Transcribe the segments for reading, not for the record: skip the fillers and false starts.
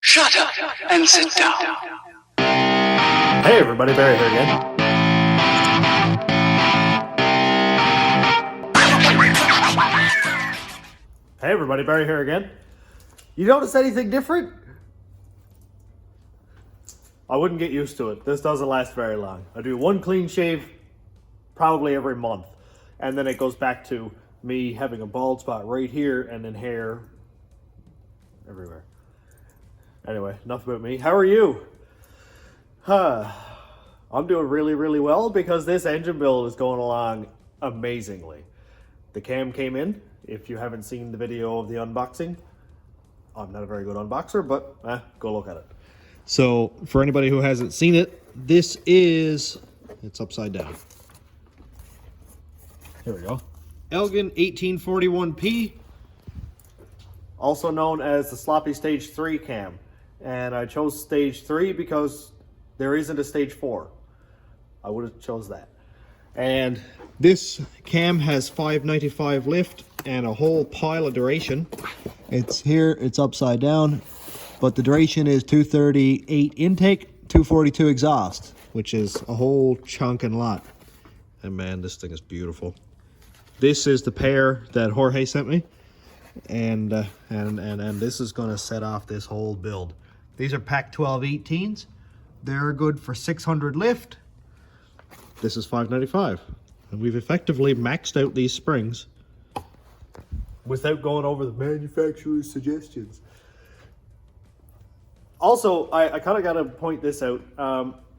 Shut up and sit down. Hey everybody, Barry here again. Hey everybody, Barry here again. You notice anything different? I wouldn't get used to it. This doesn't last very long. I do one clean shave probably every month. And then it goes back to me having a bald spot right here and then hair everywhere. Anyway, enough about me. How are you? I'm doing really, really well because this engine build is going along amazingly. The cam came in. If you haven't seen the video of the unboxing, I'm not a very good unboxer, but go look at it. So, for anybody who hasn't seen it, it's upside down. Here we go. Elgin 1841P, also known as the Sloppy Stage 3 cam. And I chose Stage 3 because there isn't a Stage 4. I would have chose that. And this cam has 595 lift and a whole pile of duration. It's here, it's upside down, but the duration is 238 intake, 242 exhaust, which is a whole chunkin' lot. And man, this thing is beautiful. This is the pair that Jorge sent me, and this is gonna set off this whole build. These are Pack 12 18s. They're good for 600 lift. This is 595. And we've effectively maxed out these springs without going over the manufacturer's suggestions. Also, I kind of got to point this out.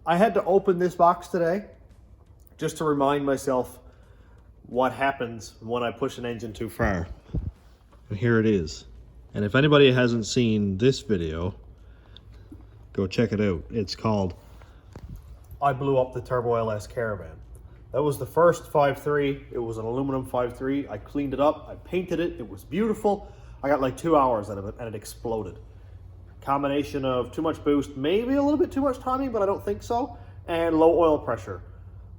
I had to open this box today just to remind myself what happens when I push an engine too far. And here it is. And if anybody hasn't seen this video, go check it out. It's called I Blew Up the Turbo LS Caravan. That was the first 5.3. It was an aluminum 5.3. I cleaned it up. I painted it. It was beautiful. I got like 2 hours out of it and it exploded. Combination of too much boost, maybe a little bit too much timing, but I don't think so, and low oil pressure.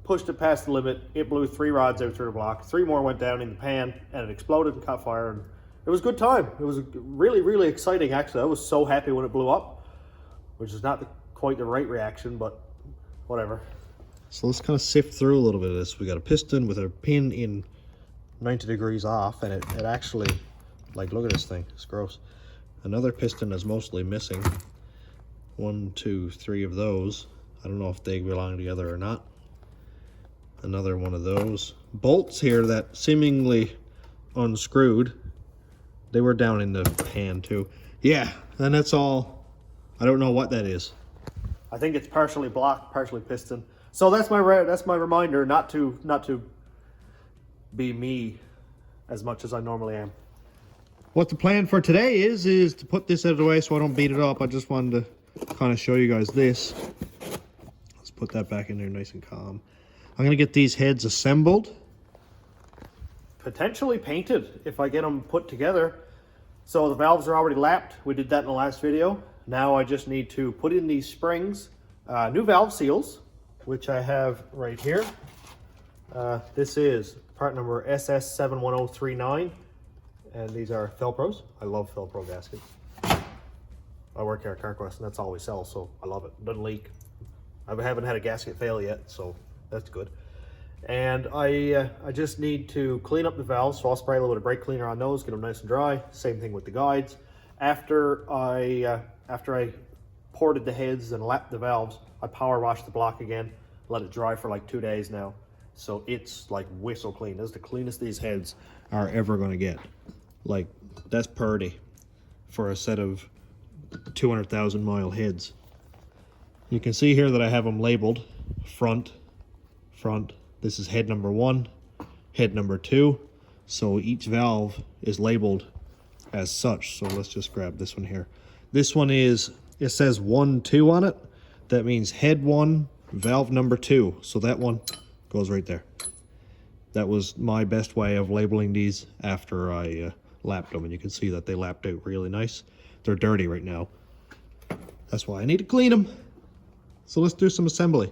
Pushed it past the limit. It blew 3 rods out through the block. 3 more went down in the pan and it exploded and caught fire. And it was a good time. It was really, really exciting actually. I was so happy when it blew up, which is not quite the right reaction, but whatever. So let's kind of sift through a little bit of this. We got a piston with a pin in 90 degrees off, and it actually, like, look at this thing. It's gross. Another piston is mostly missing. 1, 2, 3 of those. I don't know if they belong together or not. Another one of those. Bolts here that seemingly unscrewed. They were down in the pan too. Yeah, and that's all. I don't know what that is. I think it's partially block, partially piston. So that's my reminder not to be me as much as I normally am. What the plan for today is to put this out of the way so I don't beat it up. I just wanted to kind of show you guys this. Let's put that back in there nice and calm. I'm gonna get these heads assembled, potentially painted if I get them put together. So the valves are already lapped. We did that in the last video. Now I just need to put in these springs, new valve seals, which I have right here. This is part number SS71039, and these are Felpros. I love Felpro gaskets. I work here at CarQuest, and that's all we sell, so I love it. Doesn't leak. I haven't had a gasket fail yet, so that's good. And I just need to clean up the valves, so I'll spray a little bit of brake cleaner on those, get them nice and dry. Same thing with the guides. After I ported the heads and lapped the valves, I power washed the block again, let it dry for like 2 days now. So it's like whistle clean. That's the cleanest these heads are ever gonna get. Like, that's purty for a set of 200,000 mile heads. You can see here that I have them labeled front. This is head number 1, head number 2. So each valve is labeled as such. So let's just grab this one here. This one it says 1, 2 on it. That means head 1, valve number 2. So that one goes right there. That was my best way of labeling these after I lapped them. And you can see that they lapped out really nice. They're dirty right now. That's why I need to clean them. So let's do some assembly.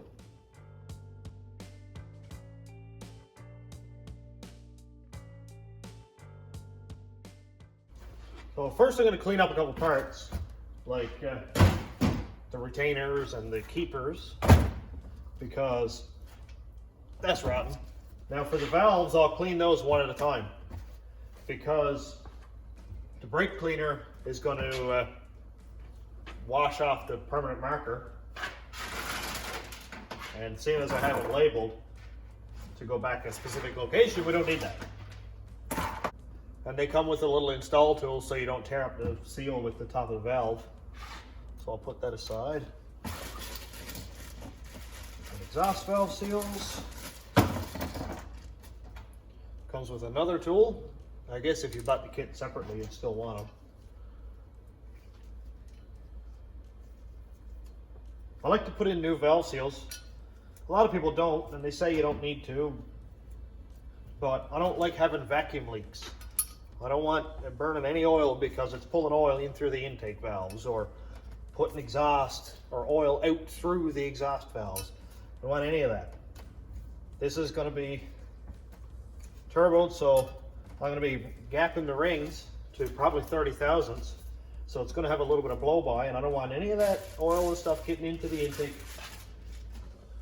So first I'm going to clean up a couple parts. like the retainers and the keepers, because that's rotten. Now for the valves, I'll clean those one at a time, because the brake cleaner is going to wash off the permanent marker, and seeing as I have it labeled to go back a specific location, we don't need that. And they come with a little install tool so you don't tear up the seal with the top of the valve. So I'll put that aside. And exhaust valve seals. Comes with another tool. I guess if you bought the kit separately, you'd still want them. I like to put in new valve seals. A lot of people don't, and they say you don't need to, but I don't like having vacuum leaks. I don't want it burning any oil because it's pulling oil in through the intake valves, or putting exhaust or oil out through the exhaust valves. I don't want any of that. This is going to be turboed, so I'm going to be gapping the rings to probably 30 thousandths. So it's going to have a little bit of blow by, and I don't want any of that oil and stuff getting into the intake.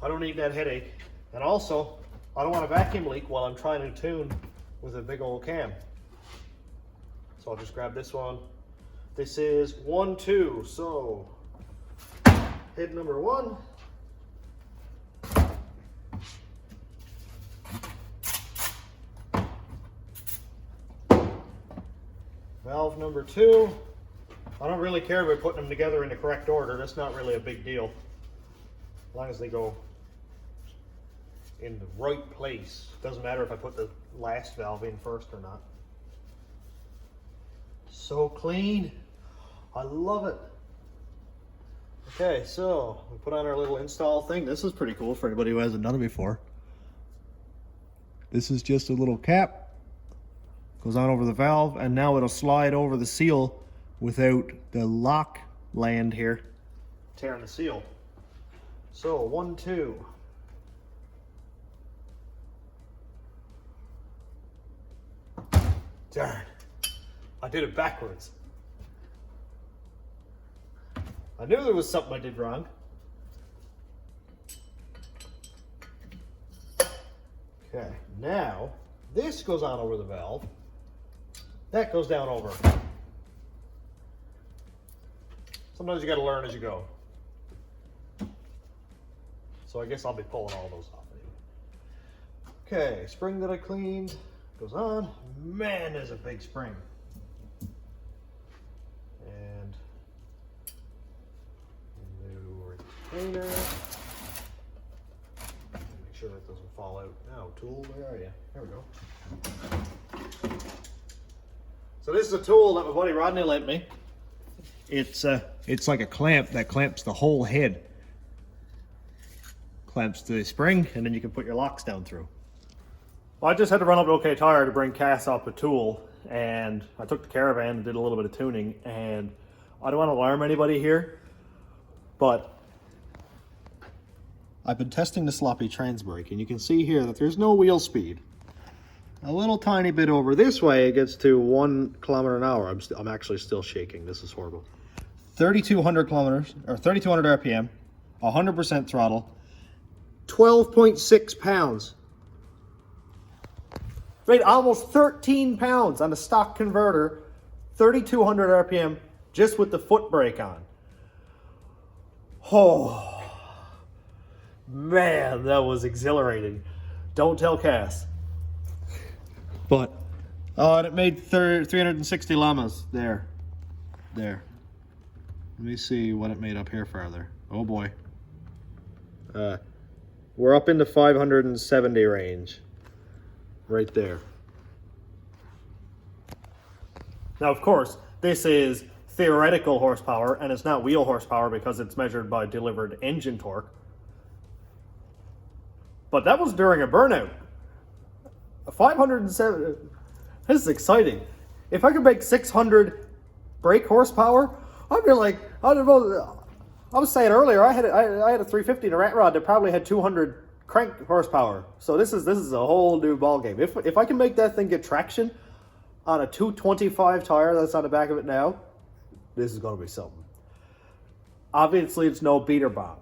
I don't need that headache. And also, I don't want a vacuum leak while I'm trying to tune with a big old cam. So I'll just grab this one. This is 1, 2. So head number 1. Valve number 2. I don't really care about putting them together in the correct order. That's not really a big deal, as long as they go in the right place. Doesn't matter if I put the last valve in first or not. So clean. I love it. Okay, so we put on our little install thing. This is pretty cool for anybody who hasn't done it before. This is just a little cap. Goes on over the valve, and now it'll slide over the seal without the lock land here tearing the seal. So 1, 2. Darn, I did it backwards. I knew there was something I did wrong. Okay, now this goes on over the valve. That goes down over. Sometimes you got to learn as you go. So I guess I'll be pulling all those off anyway. Okay, spring that I cleaned goes on. Man, there's a big spring. And new retainer. Make sure that doesn't fall out. Now, tool, where are you? There we go. So this is a tool that my buddy Rodney lent me. It's like a clamp that clamps the whole head. Clamps the spring, and then you can put your locks down through. Well, I just had to run up to OK Tire to bring Cass up a tool, and I took the Caravan and did a little bit of tuning, and I don't want to alarm anybody here, but I've been testing the sloppy trans brake, and you can see here that there's no wheel speed. A little tiny bit over this way, it gets to 1 kilometer an hour. I'm actually still shaking. This is horrible. 3,200 kilometers, or 3,200 RPM, 100% throttle, 12.6 pounds. Right, almost 13 pounds on the stock converter, 3,200 RPM, just with the foot brake on. Oh, man, that was exhilarating. Don't tell Cass. But, and it made 360 llamas there. Let me see what it made up here farther. Oh boy. We're up in the 570 range. Right there. Now, of course, this is theoretical horsepower, and it's not wheel horsepower because it's measured by delivered engine torque. But that was during a burnout. 507. This is exciting. If I could make 600 brake horsepower, I'd be like, I don't know. I was saying earlier, I had a 350 in a rat rod that probably had 200 crank horsepower. So this is a whole new ball game. If I can make that thing get traction on a 225 tire that's on the back of it now, this is going to be something. Obviously, it's no beater bomb.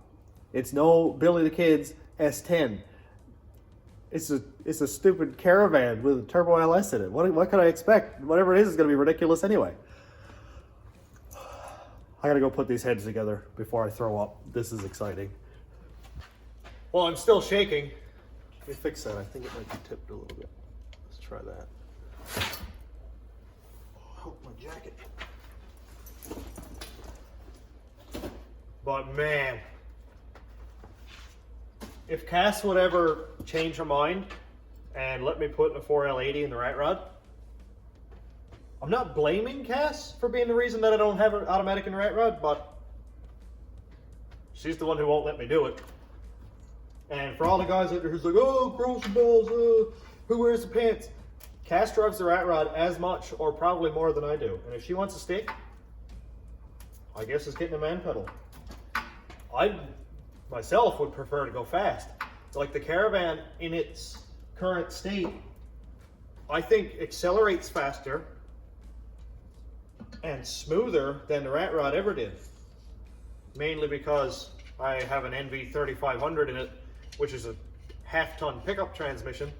It's no Billy the Kid's S10. It's a stupid Caravan with a turbo LS in it. What could I expect? Whatever it is going to be ridiculous anyway. I gotta go put these heads together before I throw up. This is exciting. Well, I'm still shaking. Let me fix that. I think it might be tipped a little bit. Let's try that. Oh, help my jacket. But man, if Cass would ever change her mind and let me put a 4L80 in the rat rod, I'm not blaming Cass for being the reason that I don't have an automatic in the rat rod, but she's the one who won't let me do it. And for all the guys out there who's like, oh, gross balls, who wears the pants? Cass drives the rat rod as much or probably more than I do. And if she wants a stick, I guess it's getting a man pedal. I myself would prefer to go fast. So like the Caravan in its current state, I think accelerates faster and smoother than the rat rod ever did. Mainly because I have an NV3500 in it, which is a half-ton pickup transmission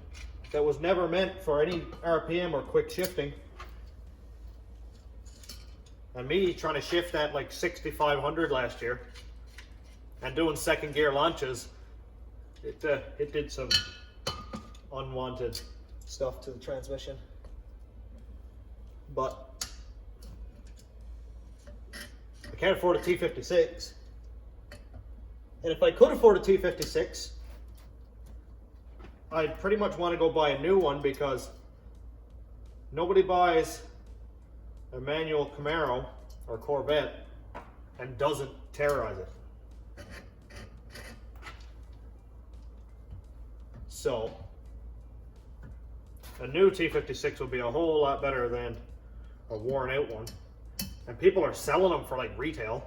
that was never meant for any RPM or quick shifting. And me trying to shift at like 6,500 last year and doing second gear launches, it did some unwanted stuff to the transmission. But I can't afford a T56. And if I could afford a T56, I'd pretty much want to go buy a new one because nobody buys a manual Camaro or Corvette and doesn't terrorize it. So a new T56 would be a whole lot better than a worn out one. And people are selling them for like retail.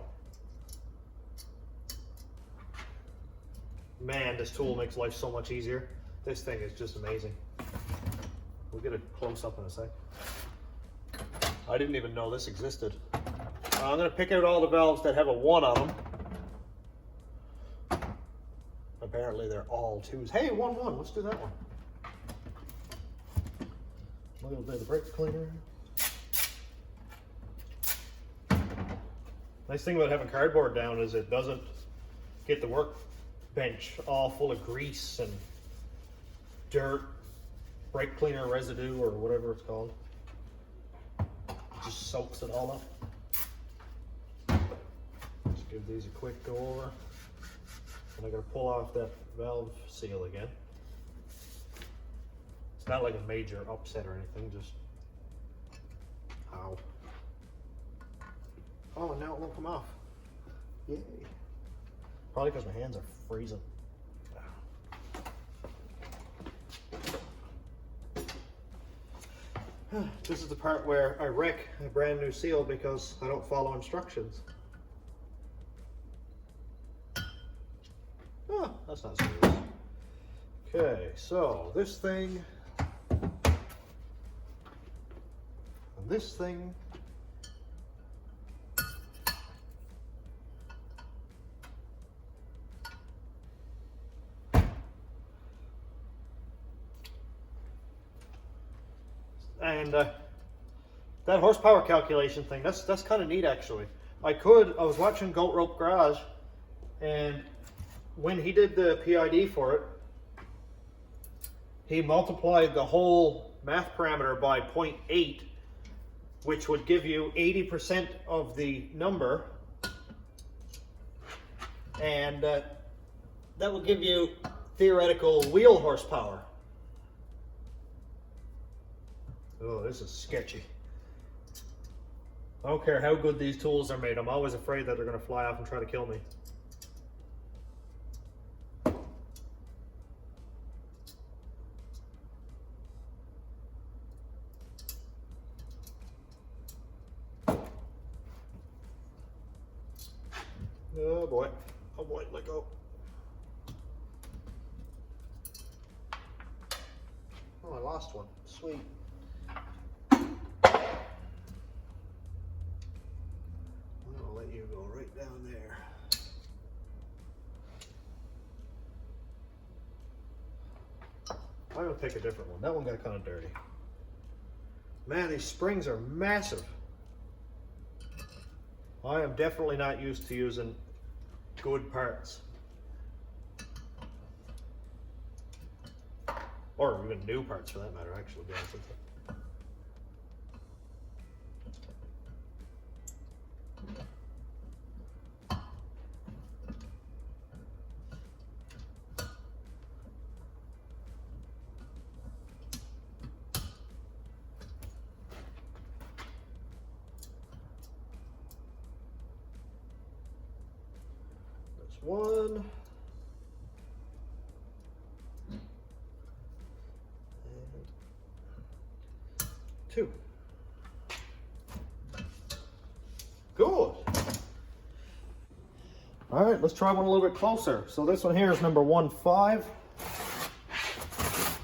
Man, this tool makes life so much easier. This thing is just amazing. We'll get a close up in a sec. I didn't even know this existed. I'm going to pick out all the valves that have a 1 on them. Apparently they're all 2s. Hey, 1-1, let's do that one. A little bit of the brake cleaner. Nice thing about having cardboard down is it doesn't get the workbench all full of grease and dirt, brake cleaner residue or whatever it's called. It just soaks it all up. Just give these a quick go over. And I gotta pull off that valve seal again. It's not like a major upset or anything, just ow. Oh, and now it won't come off. Yay. Probably because my hands are freezing. This is the part where I wreck a brand new seal because I don't follow instructions. Oh, that's not serious. Okay, so this thing, and this thing, and that horsepower calculation thing, that's kind of neat actually. I was watching Goat Rope Garage, and when he did the PID for it, he multiplied the whole math parameter by 0.8, which would give you 80% of the number, and that will give you theoretical wheel horsepower. Oh, this is sketchy. I don't care how good these tools are made, I'm always afraid that they're going to fly off and try to kill me. Oh boy, let go. Oh, I lost one. Sweet. I'm gonna let you go right down there. I'm gonna pick a different one. That one got kind of dirty. Man, these springs are massive. I am definitely not used to using good parts. Or even new parts for that matter, actually, to be honest with you. There's one. Two. Good. All right, let's try one a little bit closer. So this one here is number 1.5.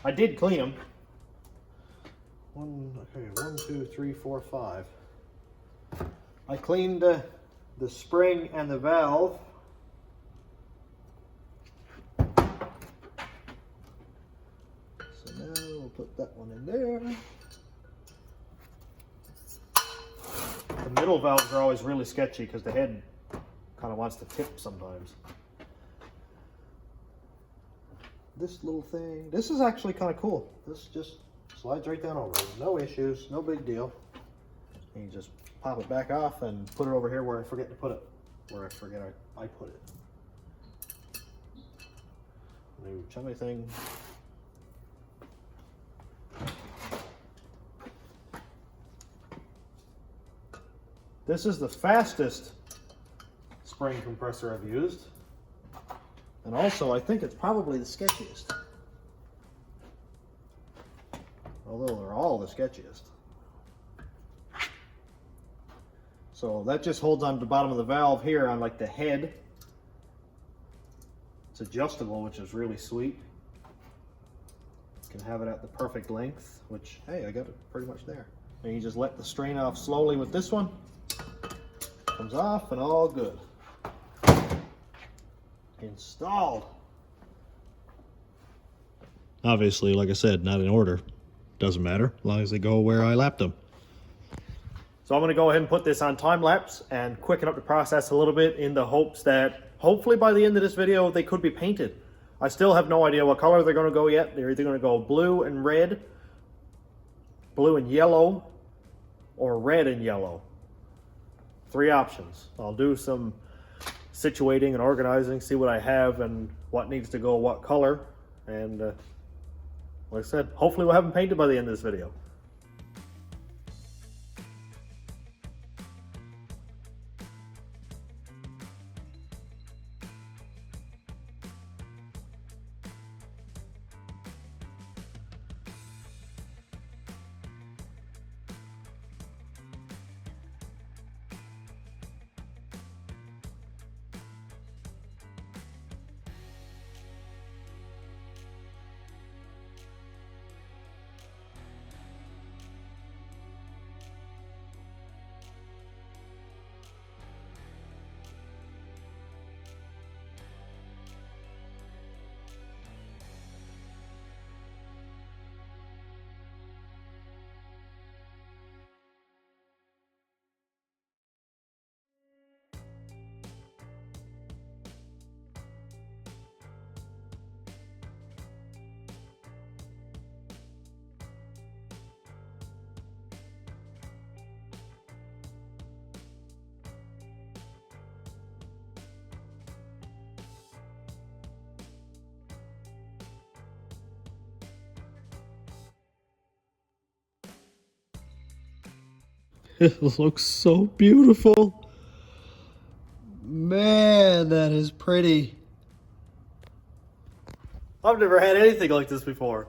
I did clean them. 1, 2, 3, 4, 5. I cleaned the spring and the valve. So now we'll put that one in there. The middle valves are always really sketchy because the head kind of wants to tip sometimes. This little thing, this is actually kind of cool. This just slides right down over. No issues, no big deal. And you just pop it back off and put it over here where I forget to put it. Where I forget I put it. New chummy thing. This is the fastest spring compressor I've used. And also, I think it's probably the sketchiest. Although they're all the sketchiest. So that just holds on to the bottom of the valve here on like the head. It's adjustable, which is really sweet. You can have it at the perfect length, which, hey, I got it pretty much there. And you just let the strain off slowly with this one. Comes off and all good. Installed. Obviously, like I said, not in order. Doesn't matter, as long as they go where I lapped them. So I'm going to go ahead and put this on time lapse and quicken up the process a little bit in the hopes that hopefully by the end of this video they could be painted. I still have no idea what color they're going to go yet. They're either going to go blue and red, blue and yellow, or red and yellow. 3 options. I'll do some situating and organizing, see what I have and what needs to go what color. And like I said, hopefully we'll have them painted by the end of this video. It looks so beautiful. Man, that is pretty. I've never had anything like this before.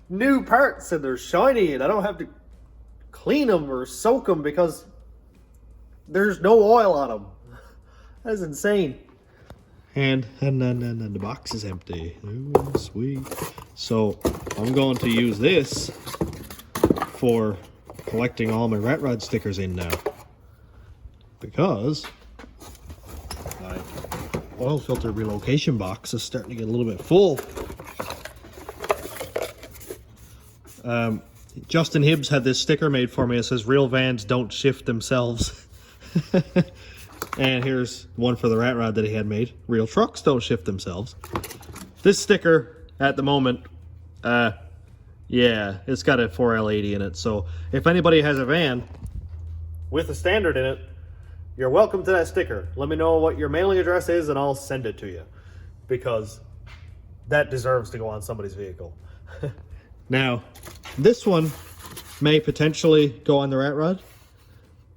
New parts and they're shiny and I don't have to clean them or soak them because there's no oil on them. That's insane. And the box is empty. Ooh, sweet. So I'm going to use this for collecting all my rat rod stickers in now, because my oil filter relocation box is starting to get a little bit full. Justin Hibbs had this sticker made for me. It says, "Real vans don't shift themselves." And here's one for the rat rod that he had made. "Real trucks don't shift themselves." This sticker, at the moment, yeah, it's got a 4L80 in it. So if anybody has a van with a standard in it, you're welcome to that sticker. Let me know what your mailing address is and I'll send it to you, because that deserves to go on somebody's vehicle. Now, this one may potentially go on the rat rod,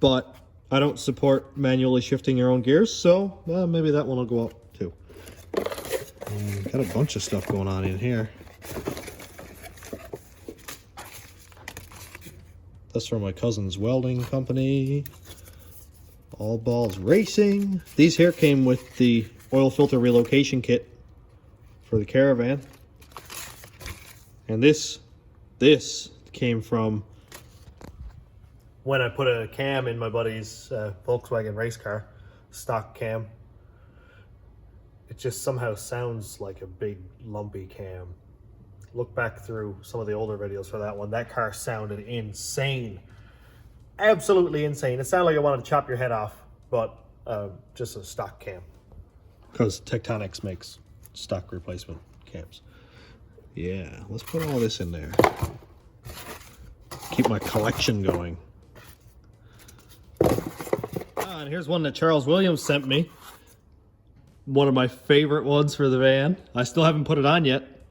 but I don't support manually shifting your own gears, so maybe that one will go up too. Got a bunch of stuff going on in here. That's from my cousin's welding company. All Balls Racing. These here came with the oil filter relocation kit for the caravan. And this came from when I put a cam in my buddy's Volkswagen race car, stock cam. It just somehow sounds like a big lumpy cam. Look back through some of the older videos for that one. That car sounded insane. Absolutely insane. It sounded like I wanted to chop your head off, but just a stock cam. Because Tectonics makes stock replacement cams. Yeah, let's put all this in there. Keep my collection going. And here's one that Charles Williams sent me. One of my favorite ones for the van. I still haven't put it on yet,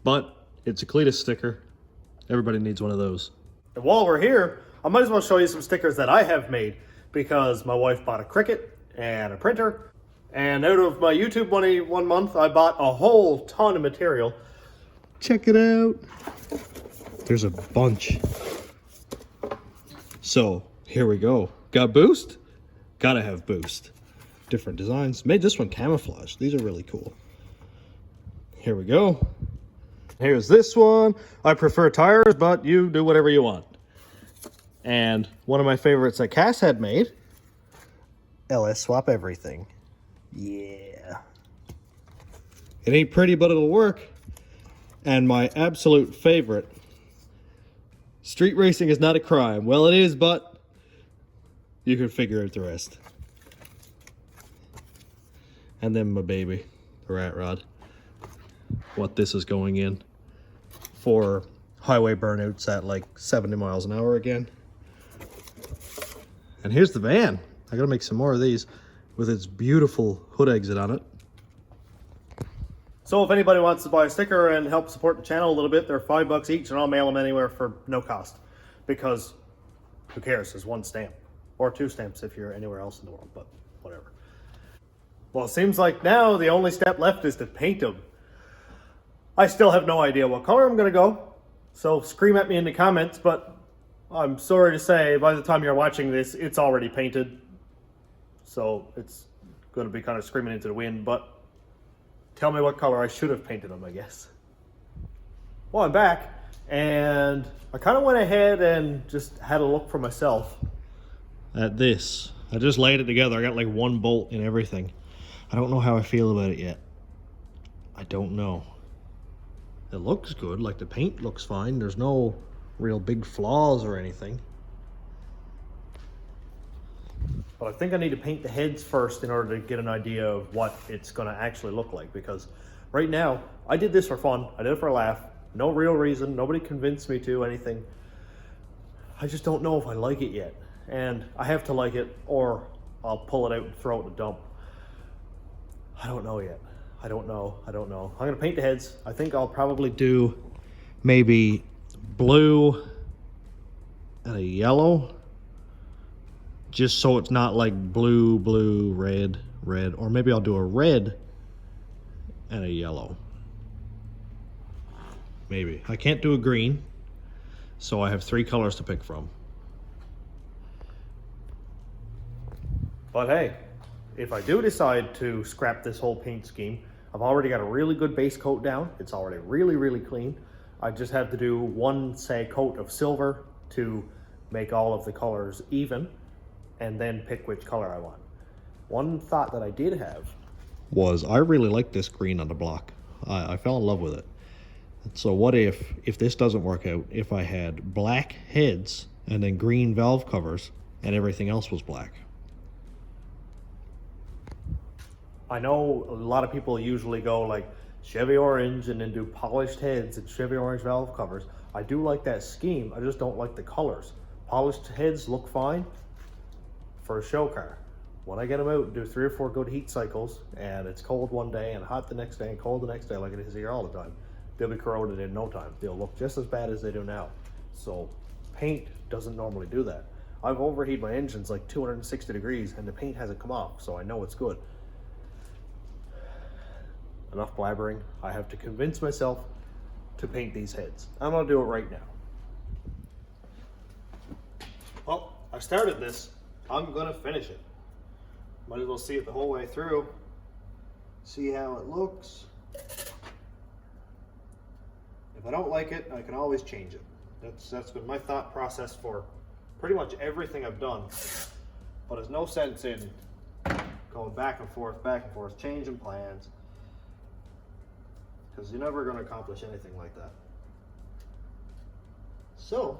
but it's a Cletus sticker. Everybody needs one of those. And while we're here, I might as well show you some stickers that I have made, because my wife bought a Cricut and a printer, and out of my YouTube money 1 month, I bought a whole ton of material. Check it out. There's a bunch. So here we go. Got Boost? Gotta have Boost. Different designs. Made this one camouflage. These are really cool. Here we go. Here's this one. I prefer tires, but you do whatever you want. And one of my favorites that Cass had made, LS Swap Everything. Yeah. It ain't pretty, but it'll work. And my absolute favorite, street racing is not a crime. Well, it is, but you can figure out the rest. And then my baby, the rat rod. What this is going in for highway burnouts at like 70 miles an hour again. And here's the van. I gotta make some more of these with its beautiful hood exit on it. So if anybody wants to buy a sticker and help support the channel a little bit, they're $5 each, and I'll mail them anywhere for no cost. Because who cares? There's one stamp. Or 2 stamps if you're anywhere else in the world, but whatever. Well, it seems like now the only step left is to paint them. I still have no idea what color I'm going to go, so scream at me in the comments, but I'm sorry to say, by the time you're watching this, it's already painted. So it's going to be kind of screaming into the wind, but tell me what color I should have painted them, I guess. Well, I'm back, and I kind of went ahead and just had a look for myself at this. I just laid it together. I got like 1 bolt and everything. I don't know how I feel about it yet. I don't know. It looks good, like the paint looks fine. There's no real big flaws or anything. But I think I need to paint the heads first in order to get an idea of what it's going to actually look like, because right now, I did this for fun. I did it for a laugh. No real reason. Nobody convinced me to anything. I just don't know if I like it yet. And I have to like it, or I'll pull it out and throw it in the dump. I don't know yet. I don't know. I'm going to paint the heads. I think I'll probably do maybe blue and a yellow, just so it's not like blue, blue, red, red. Or maybe I'll do a red and a yellow. Maybe. I can't do a green, so I have 3 colors to pick from. But hey, if I do decide to scrap this whole paint scheme, I've already got a really good base coat down. It's already really, really clean. I just have to do 1, say, coat of silver to make all of the colors even, and then pick which color I want. One thought that I did have was I really like this green on the block. I fell in love with it. So what if this doesn't work out, if I had black heads and then green valve covers and everything else was black? I know a lot of people usually go like Chevy orange and then do polished heads and Chevy orange valve covers. I do like that scheme, I just don't like the colors. Polished heads look fine for a show car. When I get them out and do 3 or 4 good heat cycles and it's cold one day and hot the next day and cold the next day like it is here all the time, they'll be corroded in no time. They'll look just as bad as they do now. So paint doesn't normally do that. I've overheated my engines like 260 degrees and the paint hasn't come off, so I know it's good. Enough blabbering. I have to convince myself to paint these heads. I'm gonna do it right now. Well, I started this. I'm gonna finish it. Might as well see it the whole way through. See how it looks. If I don't like it, I can always change it. That's been my thought process for pretty much everything I've done. But there's no sense in going back and forth, changing plans, because you're never going to accomplish anything like that. So,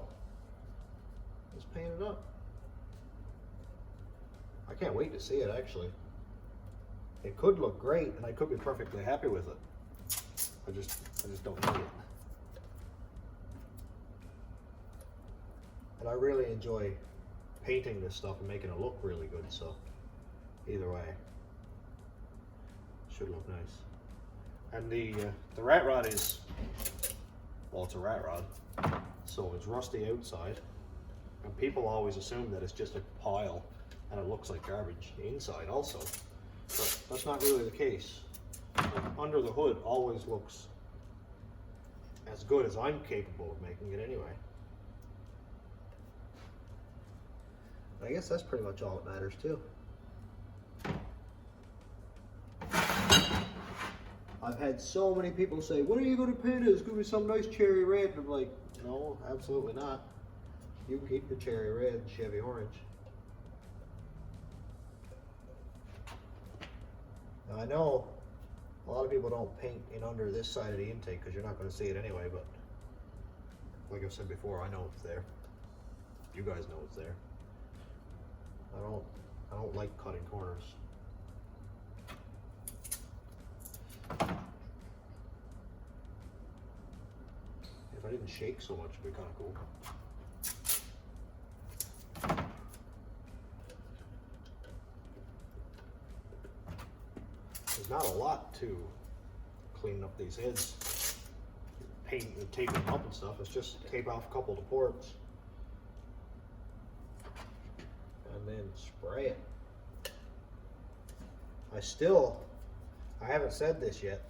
let's paint it up. I can't wait to see it, actually. It could look great, and I could be perfectly happy with it. I just don't know it. And I really enjoy painting this stuff and making it look really good, so either way, should look nice. And the rat rod is, well, it's a rat rod, so it's rusty outside, and people always assume that it's just a pile and it looks like garbage inside also, but that's not really the case. Like, under the hood always looks as good as I'm capable of making it anyway. I guess that's pretty much all that matters too. I've had so many people say, "When are you going to paint it? It's going to be some nice cherry red." And I'm like, no, absolutely not. You can keep the cherry red and Chevy orange. Now I know a lot of people don't paint in under this side of the intake because you're not going to see it anyway, but like I've said before, I know it's there. You guys know it's there. I don't like cutting corners. If I didn't shake so much, it'd be kind of cool. There's not a lot to cleaning up these heads. Paint and taping them up and stuff. It's just tape off a couple of the ports and then spray it. I haven't said this yet,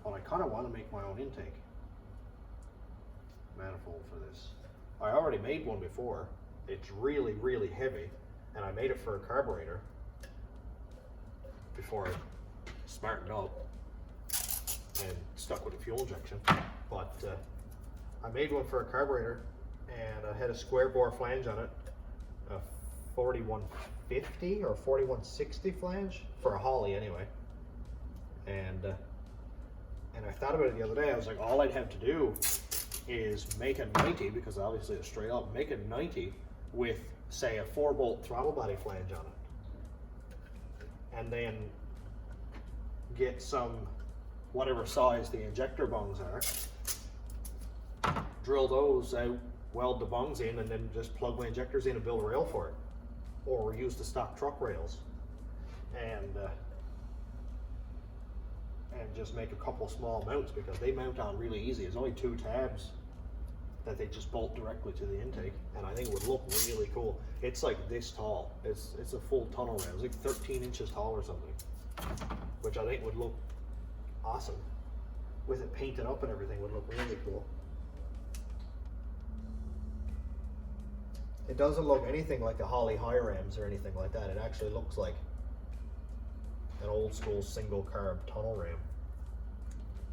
but I kind of want to make my own intake manifold for this. I already made one before. It's really, really heavy, and I made it for a carburetor before I smartened up and stuck with a fuel injection. But I made one for a carburetor, and I had a square bore flange on it, a 4150 or 4160 flange for a Holly anyway. And I thought about it the other day. I was like, all I'd have to do is make a 90, because obviously it's straight up, make a 90 with, say, a 4-bolt throttle body flange on it, and then get some, whatever size the injector bungs are, drill those out, weld the bungs in, and then just plug my injectors in and build a rail for it, or use the stock truck rails, and just make a couple small mounts, because they mount on really easy. There's only 2 tabs that they just bolt directly to the intake, and I think it would look really cool. It's like this tall. It's a full tunnel rail. It's like 13 inches tall or something, which I think would look awesome. With it painted up and everything, would look really cool. It doesn't look anything like the Holly high rams or anything like that. It actually looks like an old school single carb tunnel ram,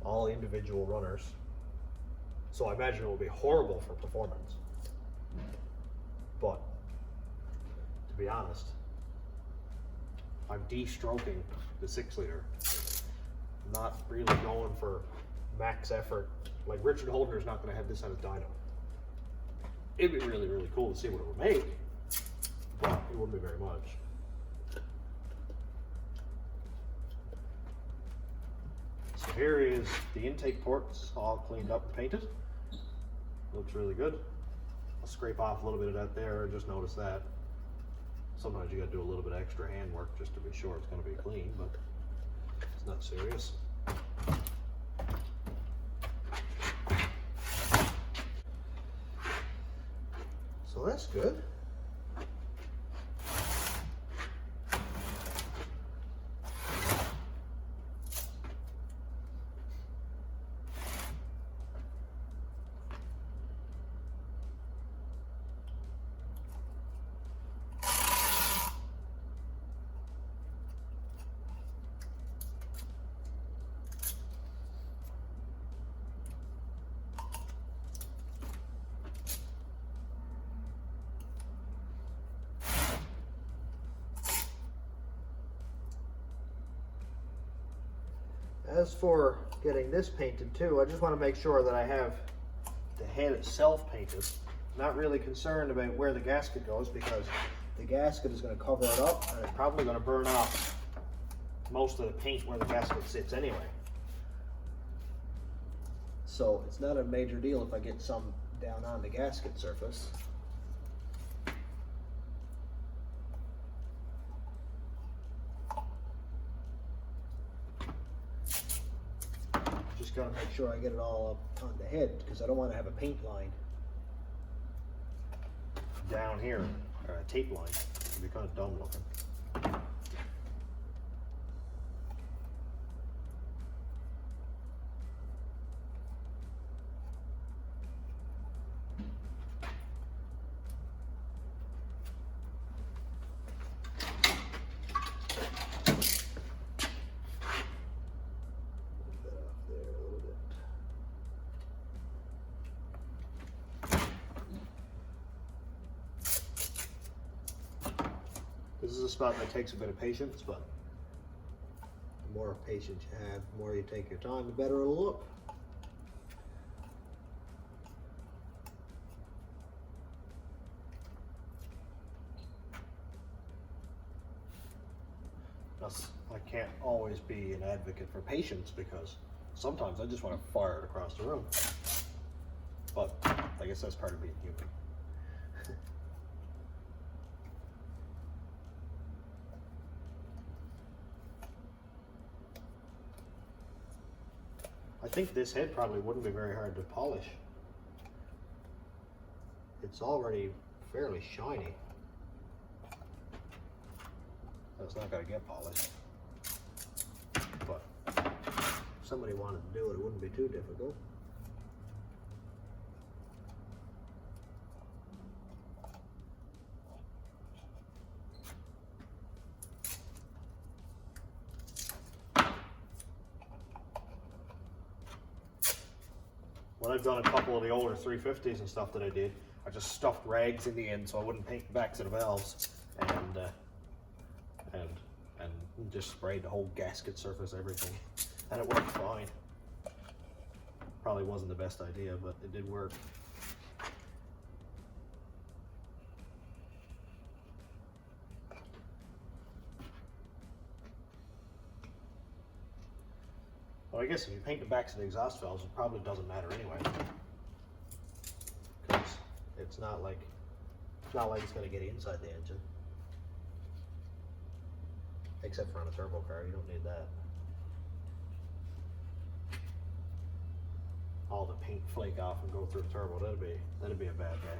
all individual runners. So I imagine it will be horrible for performance, but to be honest, I'm de-stroking the 6 liter. I'm not really going for max effort. Like Richard Holdner's not going to have this on his dyno. It'd be really, really cool to see what it would make, but it wouldn't be very much. So here is the intake ports all cleaned up and painted. Looks really good. I'll scrape off a little bit of that there. Just notice that. Sometimes you got to do a little bit of extra handwork just to be sure it's going to be clean, but it's not serious. So that's good. As for getting this painted too, I just want to make sure that I have the head itself painted. Not really concerned about where the gasket goes because the gasket is going to cover it up and it's probably going to burn off most of the paint where the gasket sits anyway. So it's not a major deal if I get some down on the gasket surface. Just got to make sure I get it all up on the head because I don't want to have a paint line down here, or a tape line. It'd be kind of dumb looking. This is a spot that takes a bit of patience, but the more patience you have, the more you take your time, the better it'll look. Thus, I can't always be an advocate for patience because sometimes I just want to fire it across the room. But I guess that's part of being human. I think this head probably wouldn't be very hard to polish. It's already fairly shiny. That's not going to get polished. But if somebody wanted to do it, it wouldn't be too difficult. When I've done a couple of the older 350s and stuff that I did, I just stuffed rags in the end so I wouldn't paint the backs of the valves, and just sprayed the whole gasket surface, everything, and it worked fine. Probably wasn't the best idea, but it did work. Well, I guess if you paint the backs of the exhaust valves, it probably doesn't matter anyway, because it's not like it's going to get inside the engine. Except for on a turbo car, you don't need that. All the paint flake off and go through the turbo. That'd be a bad day.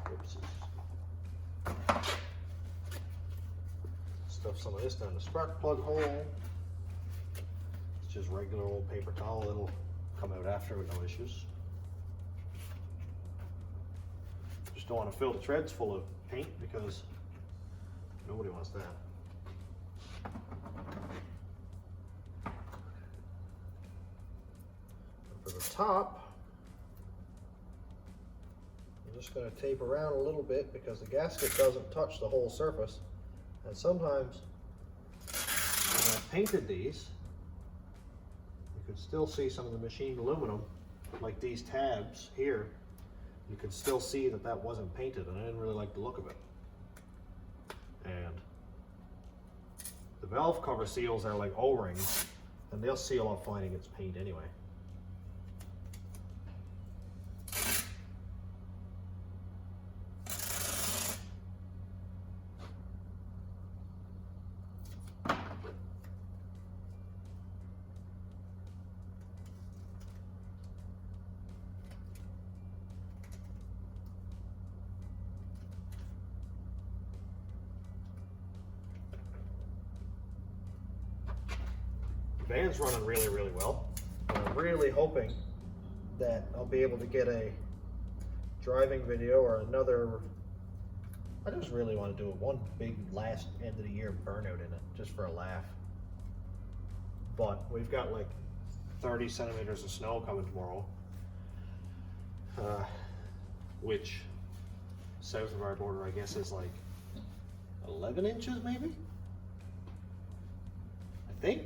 Oopsies. Stuff some of this down the spark plug hole. It's just regular old paper towel. It'll come out after with no issues. Just don't want to fill the treads full of paint because nobody wants that. And for the top, I'm just going to tape around a little bit because the gasket doesn't touch the whole surface, and sometimes when I painted these, you could still see some of the machined aluminum, like these tabs here. You could still see that that wasn't painted, and I didn't really like the look of it. And the valve cover seals are like O-rings, and they'll seal up fine against paint anyway. The van's running really, really well. I'm really hoping that I'll be able to get a driving video or another. I just really want to do one big last end of the year burnout in it, just for a laugh. But we've got like 30 centimeters of snow coming tomorrow, which south of our border I guess is like 11 inches maybe, I think.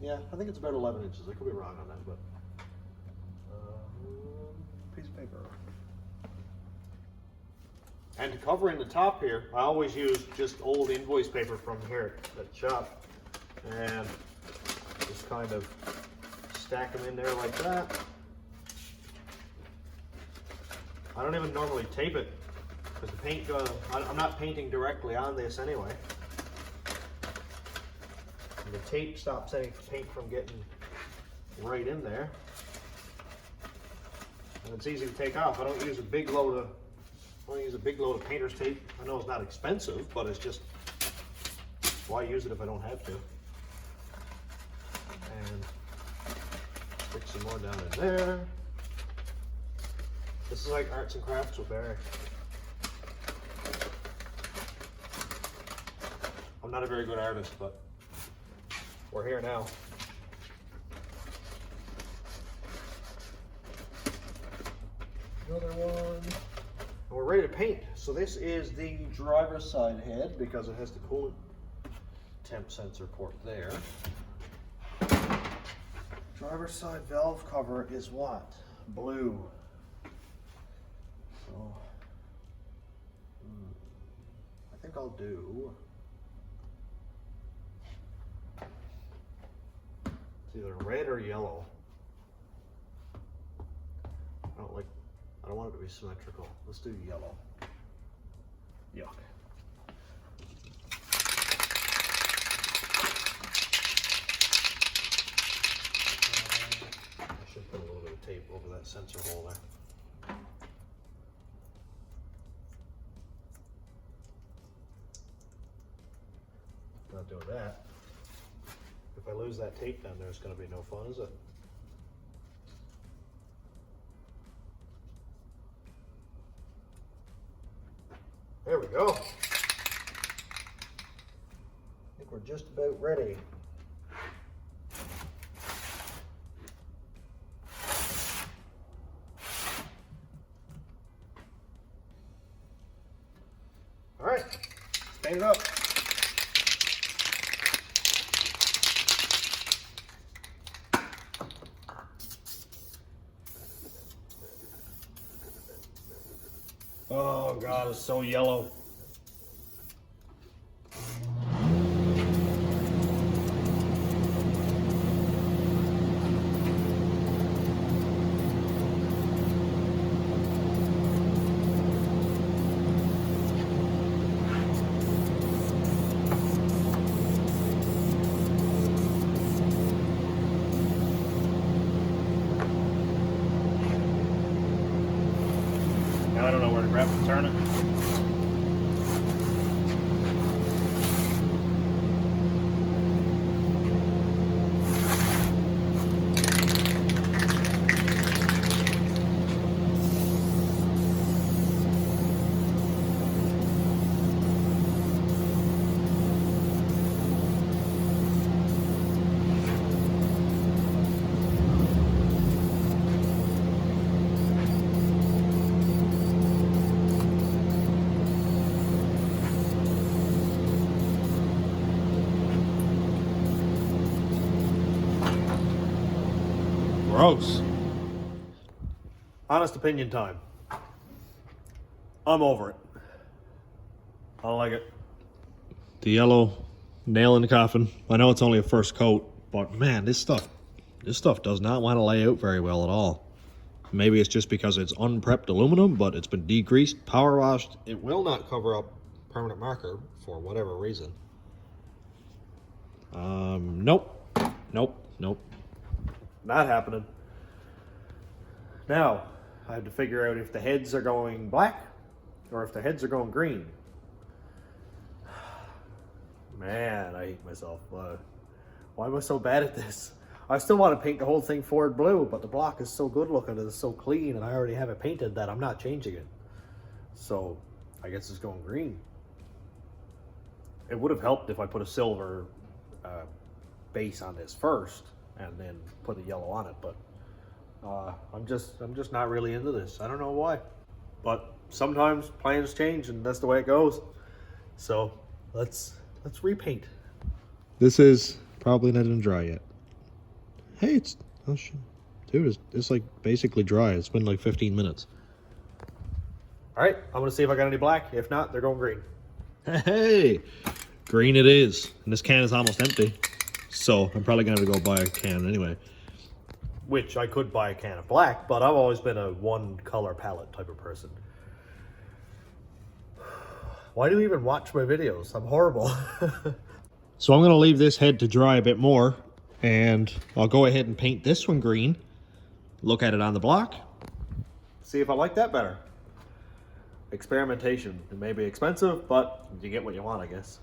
Yeah, I think it's about 11 inches. I could be wrong on that, but piece of paper. And to cover in the top here, I always use just old invoice paper from here at the shop, and just kind of stack them in there like that. I don't even normally tape it because the paint goes. I'm not painting directly on this anyway. The tape stops any paint from getting right in there, and it's easy to take off. I don't use a big load of painter's tape. I know it's not expensive, but it's just, why use it if I don't have to? And stick some more down in there. This is like arts and crafts with Barry. I'm not a very good artist, but we're here now. Another one. And we're ready to paint. So this is the driver's side head because it has the coolant temp sensor port there. Driver's side valve cover is what? Blue. So I think I'll do either red or yellow. I don't want it to be symmetrical. Let's do yellow. Yuck. I should put a little bit of tape over that sensor hole there. Not doing that. If I lose that tape down there, it's going to be no fun, is it? There we go. I think we're just about ready. All right, let's paint it up. Oh God, it's so yellow. Now I don't know where to grab and turn it. Gross. Honest opinion time. I'm over it. I don't like it. The yellow nail in the coffin. I know it's only a first coat, but man, this stuff does not want to lay out very well at all. Maybe it's just because it's unprepped aluminum, but it's been degreased, power washed. It will not cover up permanent marker for whatever reason. Nope. Not happening. Now, I have to figure out if the heads are going black or if the heads are going green. Man, I hate myself. Why am I so bad at this? I still want to paint the whole thing forward blue, but the block is so good looking and it's so clean, and I already have it painted that I'm not changing it. So, I guess it's going green. It would have helped if I put a silver base on this first and then put a yellow on it, but I'm just not really into this. I don't know why, but sometimes plans change and that's the way it goes. So let's repaint. This is probably not even dry yet. Hey, dude, it's like basically dry. It's been like 15 minutes. All right, I'm gonna see if I got any black. If not, they're going green. Hey, green it is. And this can is almost empty. So I'm probably gonna have to go buy a can anyway. Which I could buy a can of black, but I've always been a one color palette type of person. Why do you even watch my videos? I'm horrible. So I'm gonna leave this head to dry a bit more, and I'll go ahead and paint this one green. Look at it on the block. See if I like that better. Experimentation. It may be expensive, but you get what you want, I guess.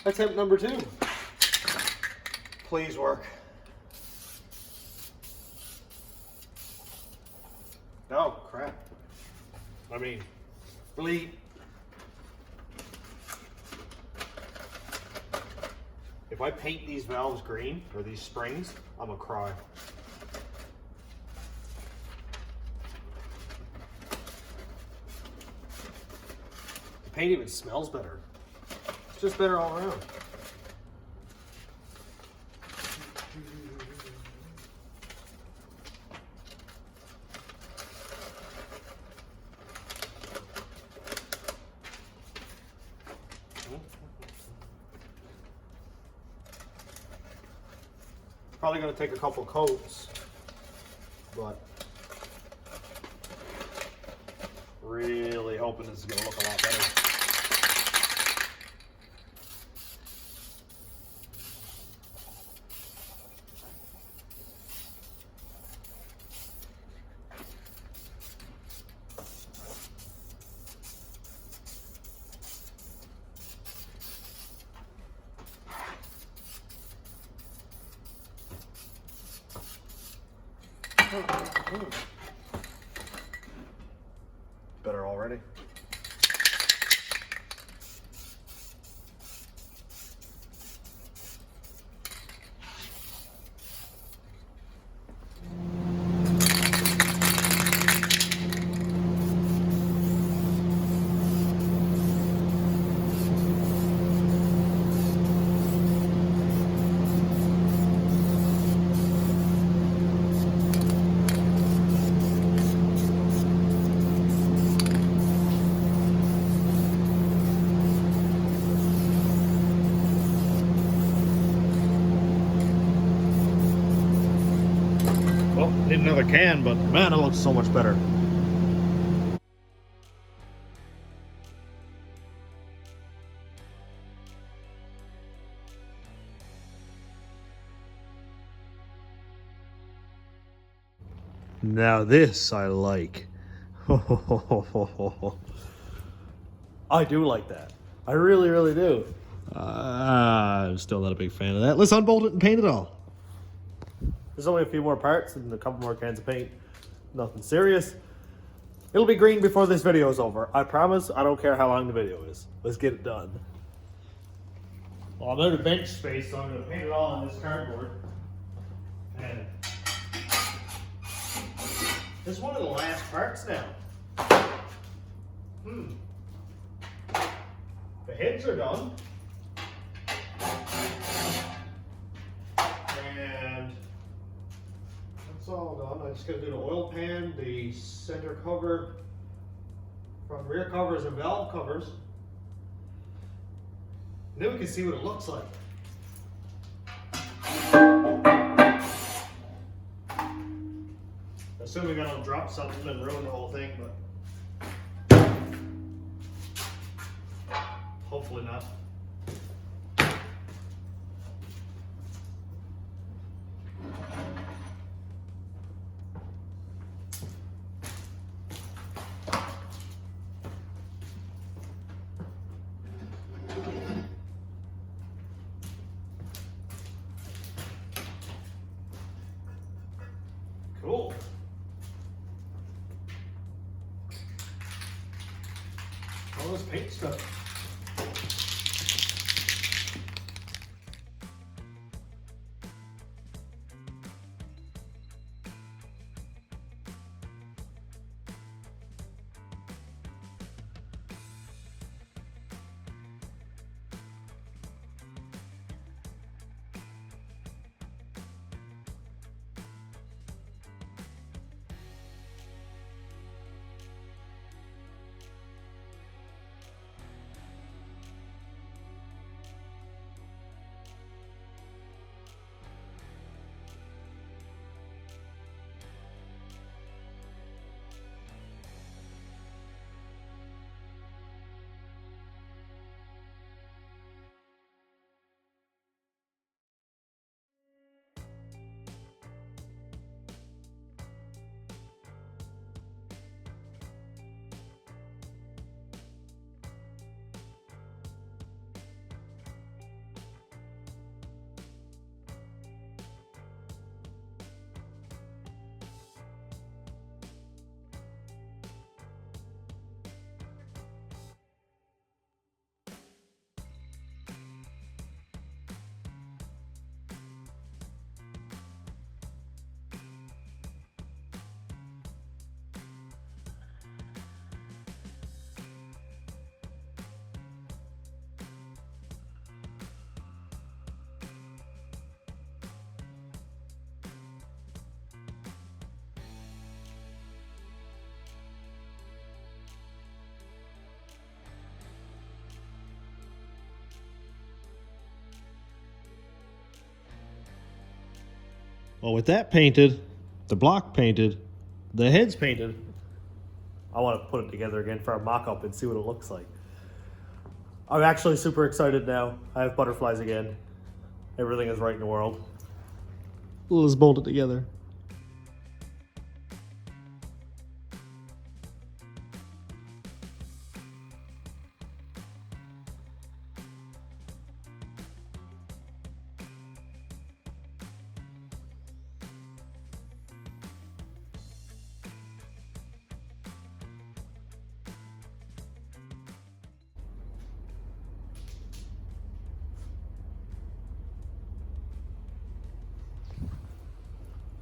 Attempt number 2. Please work. Oh, crap. I mean, bleed. If I paint these valves green, or these springs, I'm gonna cry. The paint even smells better. It's just better all around. Probably going to take a couple coats, but really hoping this is going to look a lot better. Better already. Well, need another can, but man, it looks so much better. Now this I like. I do like that. I really, really do. I'm still not a big fan of that. Let's unbolt it and paint it all. There's only a few more parts and a couple more cans of paint. Nothing serious. It'll be green before this video is over. I promise. I don't care how long the video is. Let's get it done. Well, I'm out of bench space, so I'm going to paint it all on this cardboard. And this is one of the last parts now. The heads are done. And that's all done. I just got to do the oil pan, the center cover, front rear covers and valve covers. And then we can see what it looks like. Assuming I don't drop something and ruin the whole thing, but hopefully not. Cool. All this paint stuff. Well, with that painted, the block painted, the heads painted, I want to put it together again for a mock-up and see what it looks like. I'm actually super excited now. I have butterflies again. Everything is right in the world. Let's bolt it together.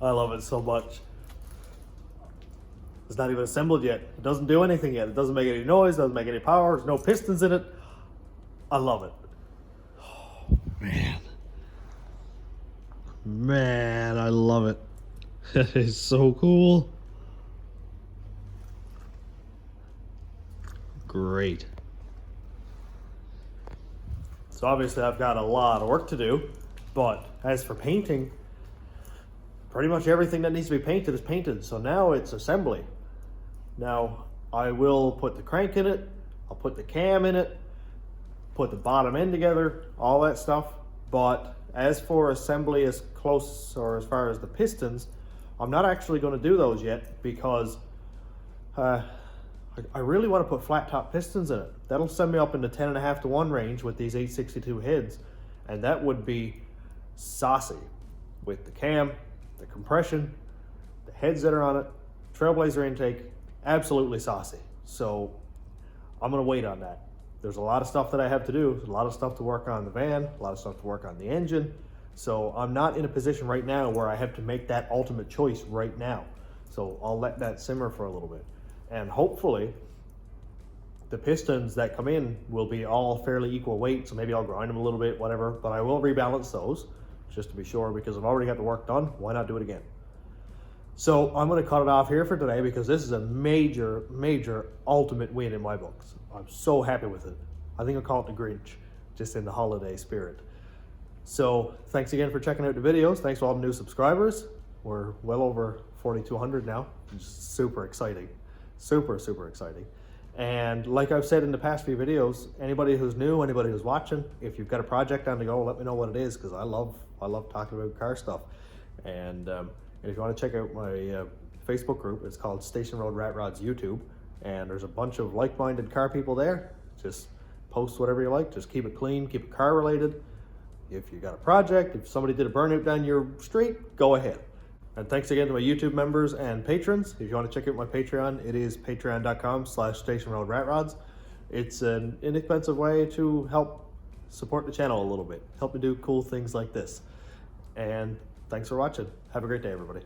I love it so much. It's not even assembled yet. It doesn't do anything yet. It doesn't make any noise, doesn't make any power, there's no pistons in it. I love it. Oh, man. Man, I love it. That is so cool. Great. So obviously I've got a lot of work to do, but as for painting, pretty much everything that needs to be painted is painted. So now it's assembly. Now I will put the crank in it, I'll put the cam in it, put the bottom end together, all that stuff. But as for assembly, as close or as far as the pistons, I'm not actually going to do those yet because I I really want to put flat top pistons in it. That'll send me up into 10.5 to 1 range with these 862 heads, and that would be saucy with the cam, the compression, the heads that are on it, Trailblazer intake, absolutely saucy. So I'm gonna wait on that. There's a lot of stuff that I have to do. There's a lot of stuff to work on the van, a lot of stuff to work on the engine. So I'm not in a position right now where I have to make that ultimate choice right now. So I'll let that simmer for a little bit. And hopefully the pistons that come in will be all fairly equal weight. So maybe I'll grind them a little bit, whatever, but I will rebalance those just to be sure, because I've already got the work done. Why not do it again? So I'm gonna cut it off here for today because this is a major, major ultimate win in my books. I'm so happy with it. I think I'll call it the Grinch, just in the holiday spirit. So thanks again for checking out the videos. Thanks to all the new subscribers. We're well over 4,200 now. Just super exciting. Super, super exciting. And like I've said in the past few videos, anybody who's new, anybody who's watching, if you've got a project on the go, let me know what it is, because I love talking about car stuff. And if you want to check out my Facebook group, it's called Station Road Rat Rods YouTube, and there's a bunch of like-minded car people there. Just post whatever you like. Just keep it clean, keep it car related. If you got a project, if somebody did a burnout down your street, go ahead. And thanks again to my YouTube members and patrons. If you want to check out my Patreon, it is patreon.com/stationroadratrods. It's an inexpensive way to help support the channel a little bit. Help me do cool things like this. And thanks for watching. Have a great day, everybody.